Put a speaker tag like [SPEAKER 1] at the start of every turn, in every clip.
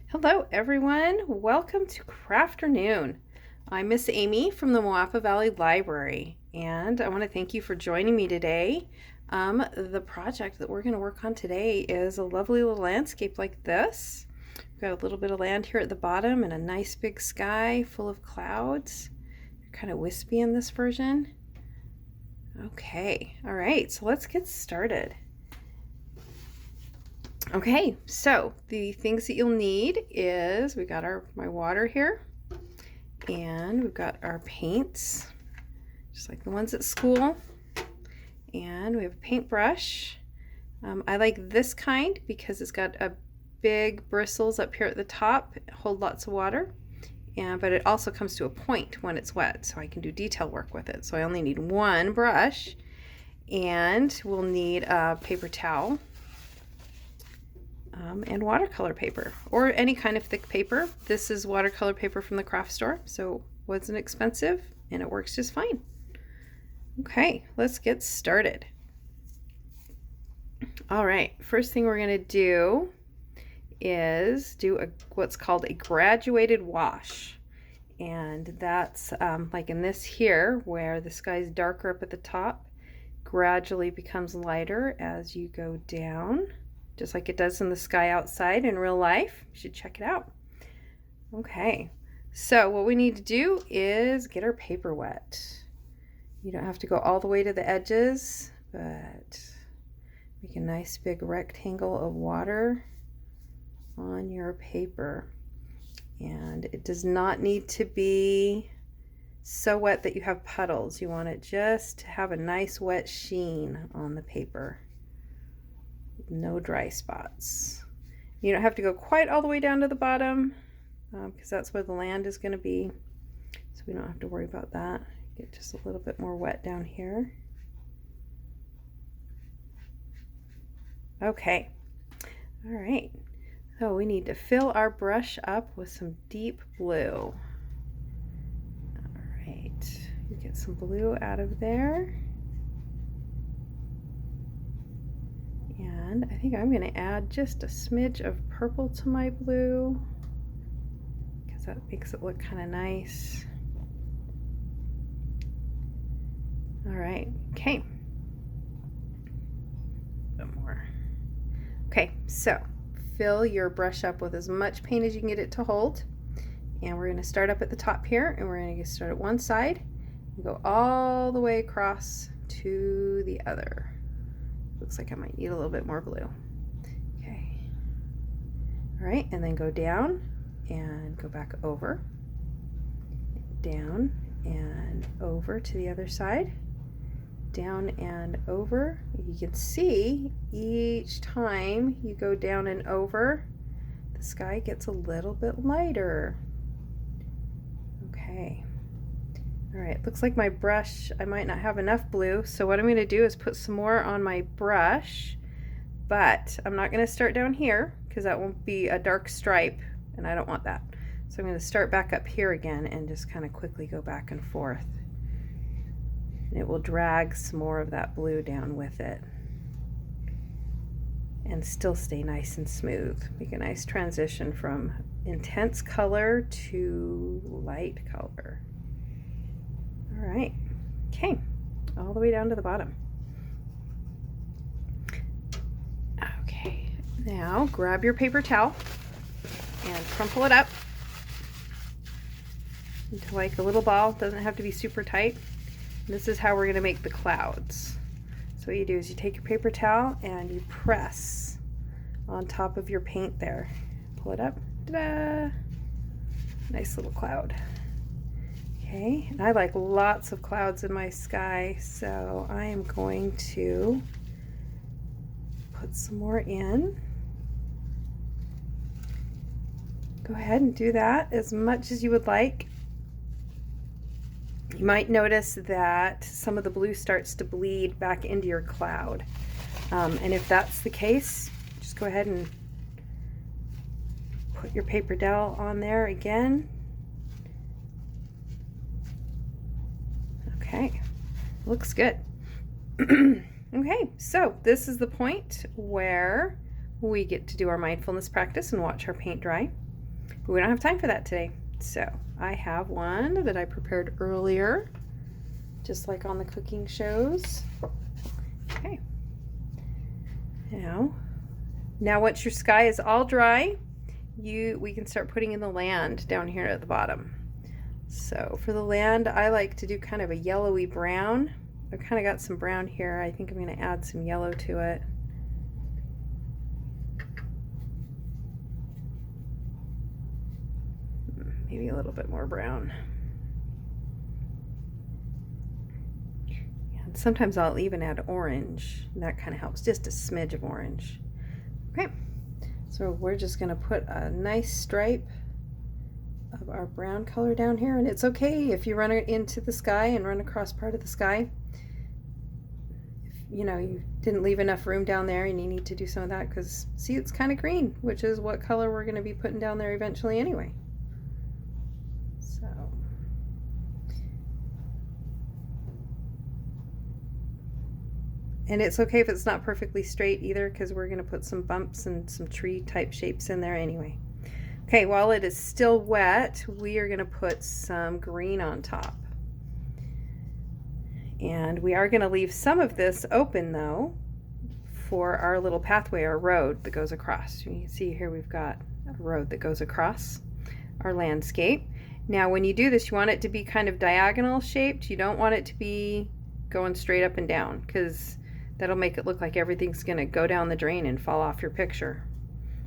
[SPEAKER 1] Hello everyone, welcome to Crafternoon. I'm Miss Amy from the Moapa Valley Library, and I want to thank you for joining me today. The project that we're going to work on today is a lovely little landscape like this. We've got a little bit of land here at the bottom and a nice big sky full of clouds. They're kind of wispy in this version. Okay, all right, so let's get started. Okay, so the things that you'll need is we got my water here, and we've got our paints, just like the ones at school, and we have a paintbrush. I like this kind because it's got a big bristles up here at the top, hold lots of water, but it also comes to a point when it's wet, so I can do detail work with it. So I only need one brush, and we'll need a paper towel. And watercolor paper, or any kind of thick paper. This is watercolor paper from the craft store, so it wasn't expensive and it works just fine. Okay, let's get started. All right, first thing we're going to do is do what's called a graduated wash, and that's like in this here, where the sky's darker up at the top, gradually becomes lighter as you go down, just like it does in the sky outside in real life. You should check it out. Okay, so what we need to do is get our paper wet. You don't have to go all the way to the edges, but make a nice big rectangle of water on your paper. And it does not need to be so wet that you have puddles. You want it just to have a nice wet sheen on the paper. No dry spots. You don't have to go quite all the way down to the bottom because that's where the land is going to be, so we don't have to worry about that. Get just a little bit more wet down here. Okay, all right, so we need to fill our brush up with some deep blue. All right, you get some blue out of there. And I think I'm going to add just a smidge of purple to my blue because that makes it look kind of nice. All right, okay. A bit more. Okay, so fill your brush up with as much paint as you can get it to hold. And we're going to start up at the top here, and we're going to start at one side and go all the way across to the other. Looks like I might need a little bit more blue. Okay. All right, and then go down and go back over, down and over to the other side, down and over. You can see each time you go down and over, the sky gets a little bit lighter. Okay. All right, looks like my brush, I might not have enough blue, so what I'm going to do is put some more on my brush, but I'm not going to start down here because that won't be a dark stripe, and I don't want that. So I'm going to start back up here again and just kind of quickly go back and forth. And it will drag some more of that blue down with it and still stay nice and smooth. Make a nice transition from intense color to light color. All right, okay, all the way down to the bottom. Okay, now grab your paper towel and crumple it up into like a little ball. It doesn't have to be super tight. And this is how we're going to make the clouds. So what you do is you take your paper towel and you press on top of your paint there. Pull it up. Ta-da! Nice little cloud. Okay, and I like lots of clouds in my sky, so I am going to put some more in. Go ahead and do that as much as you would like. You might notice that some of the blue starts to bleed back into your cloud. And if that's the case, just go ahead and put your paper towel on there again. Okay, looks good. Okay, so this is the point where we get to do our mindfulness practice and watch our paint dry. We don't have time for that today. So I have one that I prepared earlier, just like on the cooking shows. Okay. Now once your sky is all dry, we can start putting in the land down here at the bottom. So for the land, I like to do kind of a yellowy brown. I've kind of got some brown here. I think I'm going to add some yellow to it. Maybe a little bit more brown. And sometimes I'll even add orange. That kind of helps, just a smidge of orange. Okay, so we're just going to put a nice stripe of our brown color down here, and it's okay if you run it into the sky and run across part of the sky. If you didn't leave enough room down there and you need to do some of that, because see, it's kind of green, which is what color we're going to be putting down there eventually anyway. So and it's okay if it's not perfectly straight either, because we're going to put some bumps and some tree type shapes in there anyway. Okay, while it is still wet, we are going to put some green on top. And we are going to leave some of this open though for our little pathway, our road that goes across. You can see here we've got a road that goes across our landscape. Now when you do this, you want it to be kind of diagonal shaped. You don't want it to be going straight up and down, because that'll make it look like everything's going to go down the drain and fall off your picture.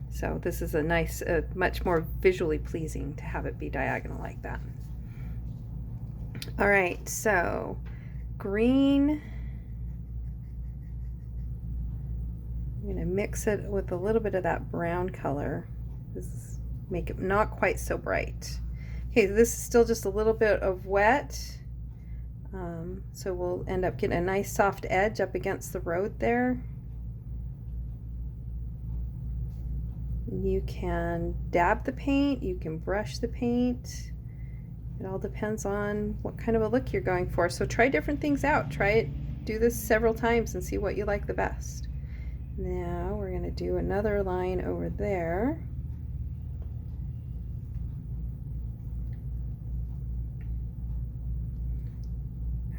[SPEAKER 1] So this is a nice, much more visually pleasing to have it be diagonal like that. All right, so green. I'm going to mix it with a little bit of that brown color. This make it not quite so bright. Okay, this is still just a little bit of wet. So we'll end up getting a nice soft edge up against the road there. You can dab the paint, you can brush the paint. It all depends on what kind of a look you're going for. So try different things out. Try it, do this several times and see what you like the best. Now we're going to do another line over there.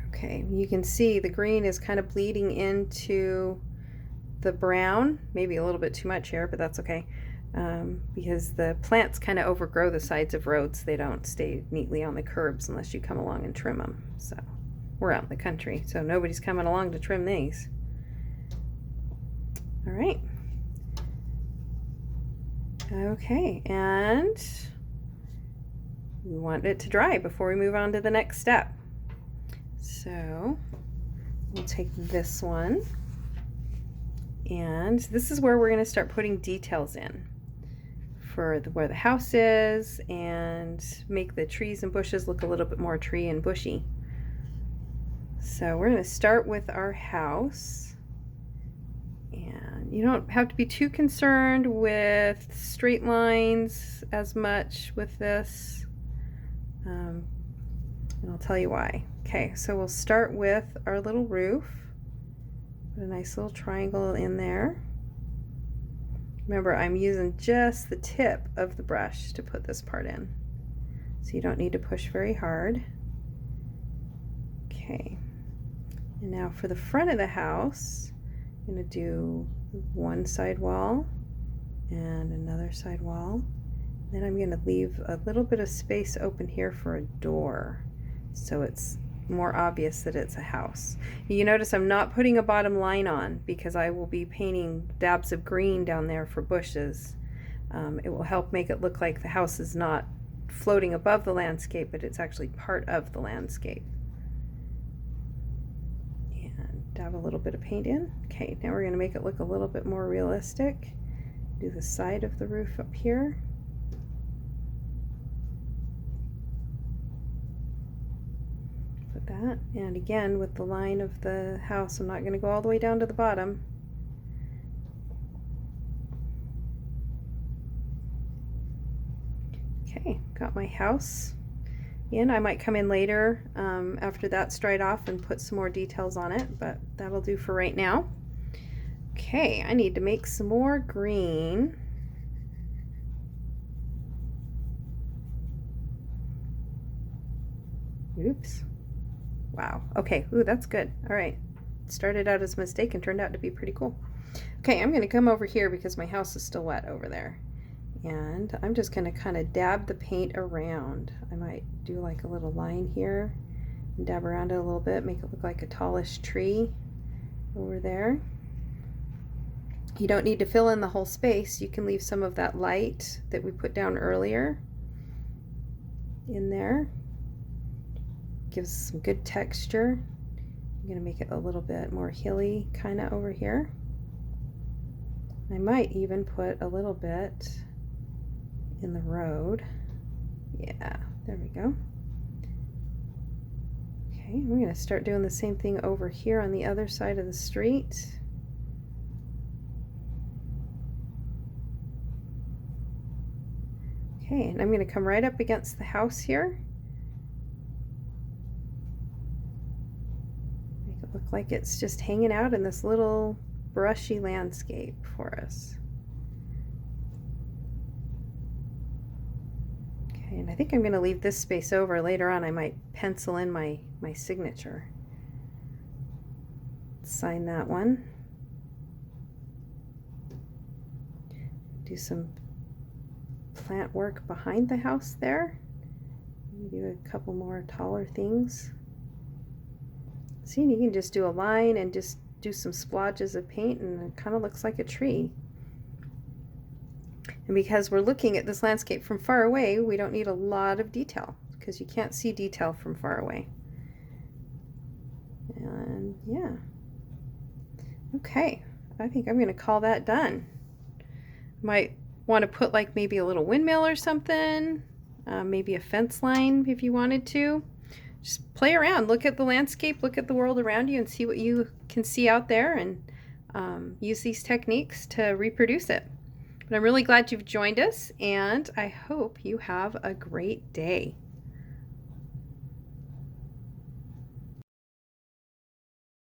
[SPEAKER 1] Okay, you can see the green is kind of bleeding into the brown, maybe a little bit too much here, but that's okay. Because the plants kind of overgrow the sides of roads. They don't stay neatly on the curbs unless you come along and trim them. So we're out in the country, so nobody's coming along to trim these. All right. Okay, and we want it to dry before we move on to the next step. So we'll take this one, and this is where we're going to start putting details in for where the house is, and make the trees and bushes look a little bit more tree and bushy. So we're going to start with our house, and you don't have to be too concerned with straight lines as much with this, and I'll tell you why. Okay, so we'll start with our little roof. Put a nice little triangle in there. Remember, I'm using just the tip of the brush to put this part in, so you don't need to push very hard. Okay, and now for the front of the house, I'm going to do one side wall and another side wall. Then I'm going to leave a little bit of space open here for a door, so it's more obvious that it's a house. You notice I'm not putting a bottom line on, because I will be painting dabs of green down there for bushes. It will help make it look like the house is not floating above the landscape, but it's actually part of the landscape. And dab a little bit of paint in. Okay, now we're going to make it look a little bit more realistic. Do the side of the roof up here. That, and again with the line of the house, I'm not going to go all the way down to the bottom. Okay, got my house in. I might come in later after that's dried off and put some more details on it, but that'll do for right now. Okay, I need to make some more green. Oops. Wow. Okay. Ooh, that's good. All right. Started out as a mistake and turned out to be pretty cool. Okay, I'm going to come over here because my house is still wet over there. And I'm just going to kind of dab the paint around. I might do like a little line here and dab around it a little bit, make it look like a tallish tree over there. You don't need to fill in the whole space. You can leave some of that light that we put down earlier in there. Gives some good texture. I'm going to make it a little bit more hilly kind of over here. I might even put a little bit in the road. Yeah, there we go. Okay, we're going to start doing the same thing over here on the other side of the street. Okay, and I'm going to come right up against the house here. Make it look like it's just hanging out in this little brushy landscape for us. Okay, and I think I'm going to leave this space over. Later on I might pencil in my signature. Sign that one. Do some plant work behind the house there. Maybe do a couple more taller things. See, you can just do a line and just do some splodges of paint and it kind of looks like a tree. And because we're looking at this landscape from far away, we don't need a lot of detail because you can't see detail from far away. And yeah. Okay, I think I'm going to call that done. Might want to put like maybe a little windmill or something, maybe a fence line if you wanted to. Just play around, look at the landscape, look at the world around you and see what you can see out there, and use these techniques to reproduce it. But I'm really glad you've joined us, and I hope you have a great day.